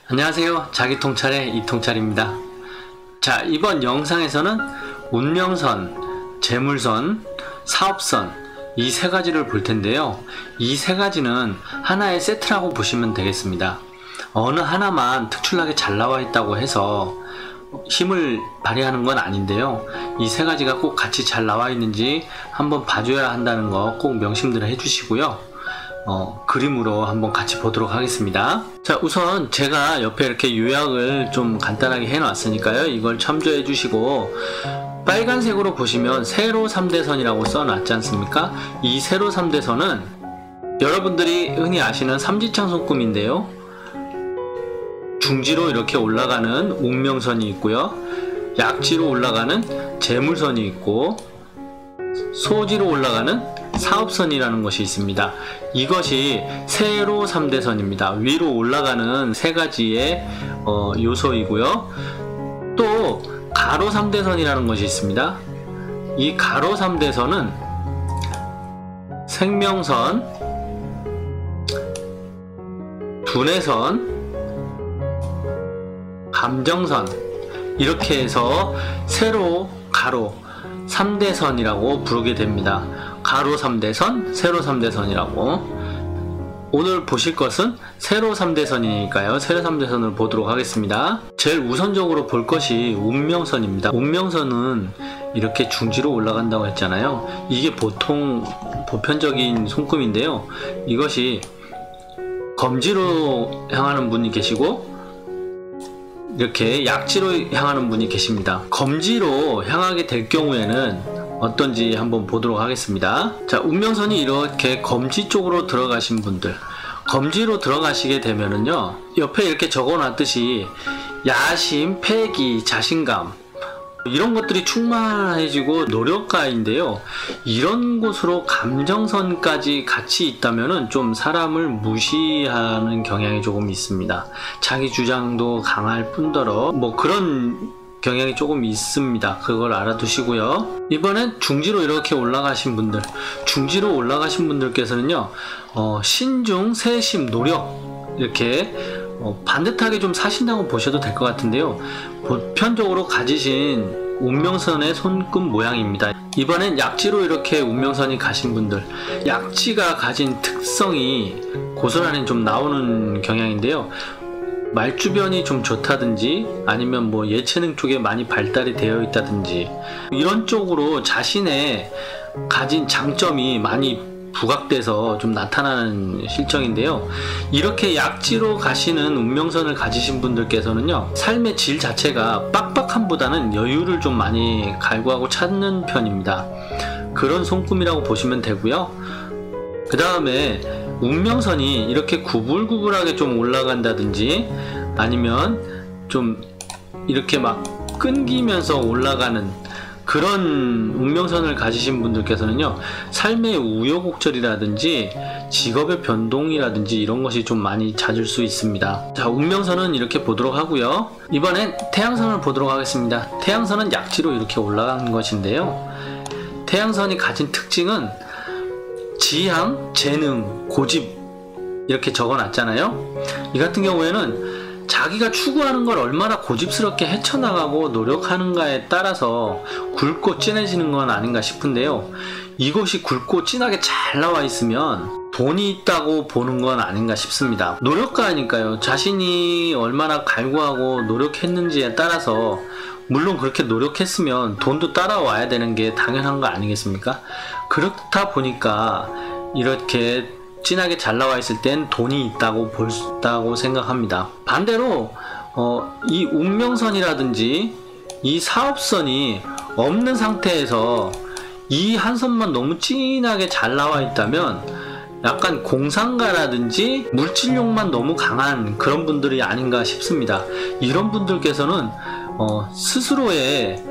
안녕하세요. 자기통찰의 이통찰입니다. 자, 이번 영상에서는 운명선, 재물선, 사업선 이 세 가지를 볼 텐데요. 이 세 가지는 하나의 세트라고 보시면 되겠습니다. 어느 하나만 특출나게 잘 나와 있다고 해서 힘을 발휘하는 건 아닌데요. 이 세 가지가 꼭 같이 잘 나와 있는지 한번 봐줘야 한다는 거 꼭 명심들 해주시고요. 그림으로 한번 같이 보도록 하겠습니다. 자, 우선 제가 옆에 이렇게 요약을 좀 간단하게 해놨으니까요. 이걸 참조해 주시고, 빨간색으로 보시면 세로 3대선이라고 써놨지 않습니까? 이 세로 3대선은 여러분들이 흔히 아시는 삼지창 손금인데요. 중지로 이렇게 올라가는 운명선이 있고요. 약지로 올라가는 재물선이 있고, 소지로 올라가는 사업선이라는 것이 있습니다. 이것이 세로 3대선입니다. 위로 올라가는 세 가지의 요소이고요. 또 가로 3대선이라는 것이 있습니다. 이 가로 3대선은 생명선, 분해선, 감정선 이렇게 해서 세로, 가로 3대선이라고 부르게 됩니다. 가로 3대선, 세로 3대선이라고. 오늘 보실 것은 세로 3대선이니까요. 세로 3대선을 보도록 하겠습니다. 제일 우선적으로 볼 것이 운명선입니다. 운명선은 이렇게 중지로 올라간다고 했잖아요. 이게 보통 보편적인 손금인데요. 이것이 검지로 향하는 분이 계시고 이렇게 약지로 향하는 분이 계십니다. 검지로 향하게 될 경우에는 어떤지 한번 보도록 하겠습니다. 자, 운명선이 이렇게 검지 쪽으로 들어가신 분들, 검지로 들어가시게 되면은요, 옆에 이렇게 적어 놨듯이 야심, 패기, 자신감 이런 것들이 충만해지고 노력가인데요. 이런 곳으로 감정선까지 같이 있다면은 좀 사람을 무시하는 경향이 조금 있습니다. 자기 주장도 강할 뿐더러 뭐 그런 경향이 조금 있습니다. 그걸 알아두시고요. 이번엔 중지로 이렇게 올라가신 분들, 중지로 올라가신 분들께서는요, 신중, 세심, 노력 이렇게 반듯하게 좀 사신다고 보셔도 될 것 같은데요. 보편적으로 가지신 운명선의 손금 모양입니다. 이번엔 약지로 이렇게 운명선이 가신 분들, 약지가 가진 특성이 고스란히 좀 나오는 경향인데요. 말주변이 좀 좋다든지 아니면 뭐 예체능 쪽에 많이 발달이 되어 있다든지 이런 쪽으로 자신의 가진 장점이 많이 부각돼서 좀 나타나는 실정인데요. 이렇게 약지로 가시는 운명선을 가지신 분들께서는요, 삶의 질 자체가 빡빡함보다는 여유를 좀 많이 갈구하고 찾는 편입니다. 그런 손금이라고 보시면 되고요. 그 다음에 운명선이 이렇게 구불구불하게 좀 올라간다든지 아니면 좀 이렇게 막 끊기면서 올라가는 그런 운명선을 가지신 분들께서는요, 삶의 우여곡절이라든지 직업의 변동이라든지 이런 것이 좀 많이 잦을 수 있습니다. 자, 운명선은 이렇게 보도록 하고요. 이번엔 태양선을 보도록 하겠습니다. 태양선은 약지로 이렇게 올라가는 것인데요. 태양선이 가진 특징은 지향, 재능, 고집 이렇게 적어놨잖아요. 이 같은 경우에는 자기가 추구하는 걸 얼마나 고집스럽게 헤쳐나가고 노력하는가에 따라서 굵고 진해지는 건 아닌가 싶은데요. 이것이 굵고 진하게 잘 나와 있으면 돈이 있다고 보는 건 아닌가 싶습니다. 노력가니까요. 자신이 얼마나 갈구하고 노력했는지에 따라서, 물론 그렇게 노력했으면 돈도 따라와야 되는 게 당연한 거 아니겠습니까? 그렇다 보니까 이렇게 진하게 잘 나와 있을 땐 돈이 있다고 볼 수 있다고 생각합니다. 반대로 이 운명선이라든지 이 사업선이 없는 상태에서 이 한 선만 너무 진하게 잘 나와 있다면 약간 공상가라든지 물질욕만 너무 강한 그런 분들이 아닌가 싶습니다. 이런 분들께서는 스스로의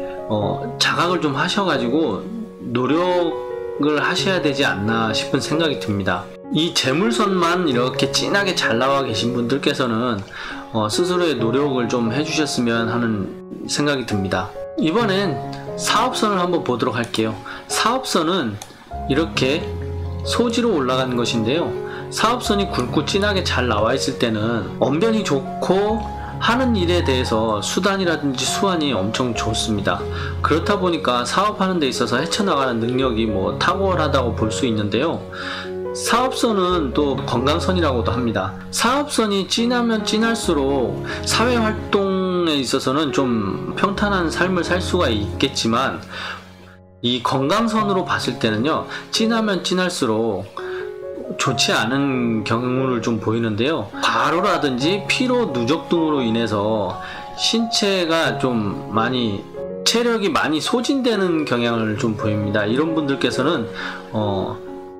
자각을 좀 하셔가지고 노력을 하셔야 되지 않나 싶은 생각이 듭니다. 이 재물선만 이렇게 진하게 잘 나와 계신 분들께서는 스스로의 노력을 좀 해주셨으면 하는 생각이 듭니다. 이번엔 사업선을 한번 보도록 할게요. 사업선은 이렇게 소지로 올라가는 것인데요. 사업선이 굵고 진하게 잘 나와 있을 때는 언변이 좋고 하는 일에 대해서 수단이라든지 수완이 엄청 좋습니다. 그렇다 보니까 사업하는 데 있어서 헤쳐나가는 능력이 뭐 탁월하다고 볼 수 있는데요. 사업선은 또 건강선이라고도 합니다. 사업선이 진하면 진할수록 사회활동에 있어서는 좀 평탄한 삶을 살 수가 있겠지만, 이 건강선으로 봤을 때는요, 진하면 진할수록 좋지 않은 경우를 좀 보이는데요. 과로라든지 피로 누적 등으로 인해서 신체가 좀 체력이 많이 소진되는 경향을 좀 보입니다. 이런 분들께서는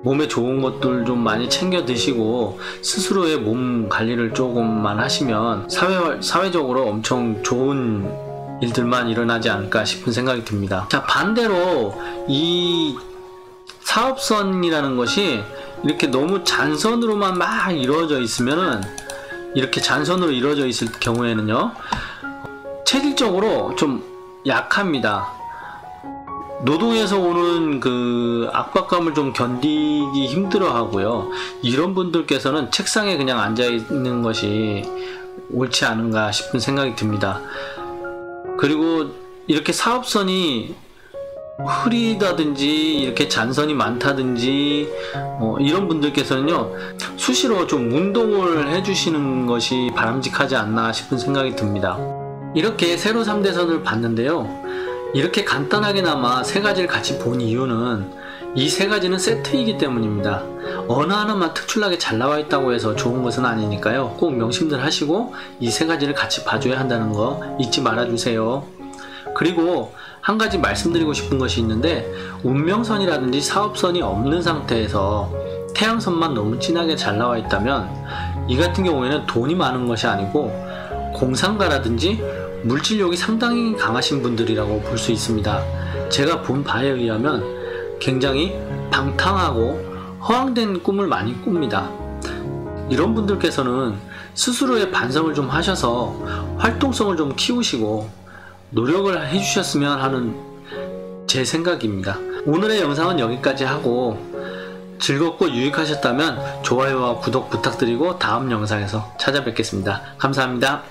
몸에 좋은 것들 좀 많이 챙겨 드시고 스스로의 몸 관리를 조금만 하시면 사회적으로 엄청 좋은 일들만 일어나지 않을까 싶은 생각이 듭니다. 자, 반대로 이 사업선이라는 것이 이렇게 너무 잔선으로만 막 이루어져 있으면은, 이렇게 잔선으로 이루어져 있을 경우에는요, 체질적으로 좀 약합니다. 노동에서 오는 그 압박감을 좀 견디기 힘들어 하고요. 이런 분들께서는 책상에 그냥 앉아 있는 것이 옳지 않은가 싶은 생각이 듭니다. 그리고 이렇게 사업선이 흐리다든지 이렇게 잔선이 많다든지 이런 분들께서는요, 수시로 좀 운동을 해주시는 것이 바람직하지 않나 싶은 생각이 듭니다. 이렇게 세로 3대선을 봤는데요, 이렇게 간단하게나마 세 가지를 같이 본 이유는 이 세 가지는 세트이기 때문입니다. 어느 하나만 특출나게 잘 나와 있다고 해서 좋은 것은 아니니까요, 꼭 명심들 하시고 이 세 가지를 같이 봐줘야 한다는 거 잊지 말아주세요. 그리고 한 가지 말씀드리고 싶은 것이 있는데, 운명선이라든지 사업선이 없는 상태에서 태양선만 너무 진하게 잘 나와 있다면 이 같은 경우에는 돈이 많은 것이 아니고 공상가라든지 물질욕이 상당히 강하신 분들이라고 볼 수 있습니다. 제가 본 바에 의하면 굉장히 방탕하고 허황된 꿈을 많이 꿉니다. 이런 분들께서는 스스로의 반성을 좀 하셔서 활동성을 좀 키우시고 노력을 해주셨으면 하는 제 생각입니다. 오늘의 영상은 여기까지 하고, 즐겁고 유익하셨다면 좋아요와 구독 부탁드리고 다음 영상에서 찾아뵙겠습니다. 감사합니다.